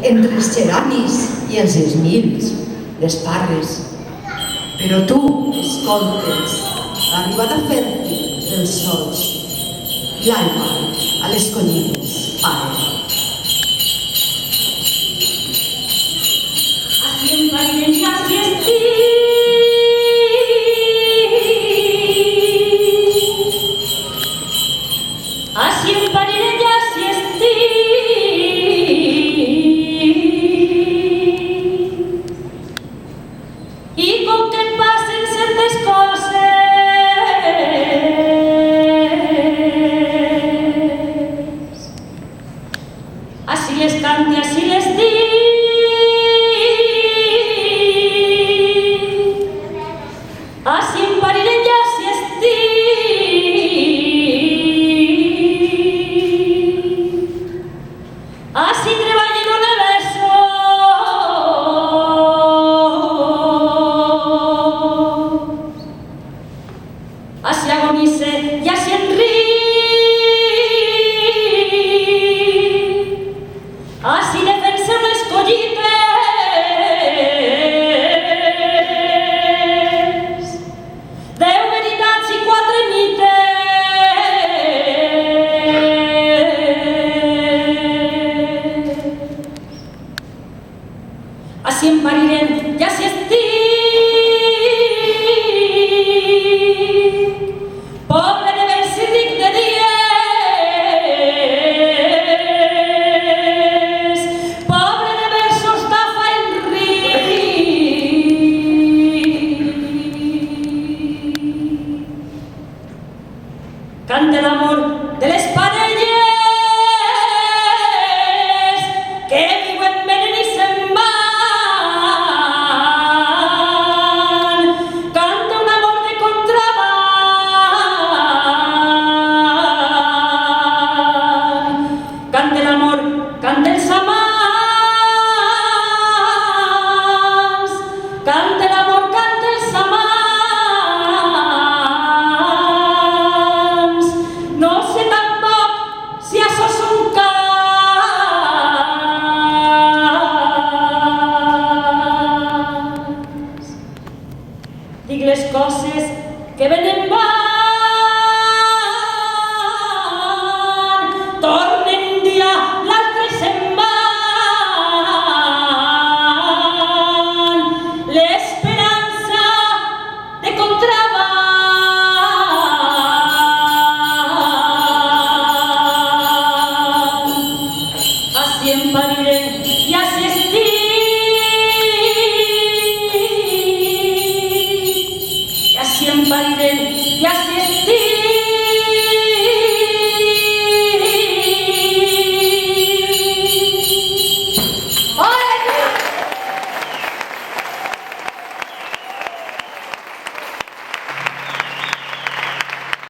entre els geranis i els esmils, les parres. Però tu escoltes l'arribada fèrtil dels sols, l'alba a les collines, pare. Así en Valencia, así estic. Así en Valencia, así estic. I com que em passen certes coses, así les cante, así les dic. Así en Parirella, así estic. Así treballo en universo. Así agonice y así enric. Así defense unes collites. Deu veritats i quatre mites. Así en Parirent, ja s'hi estic.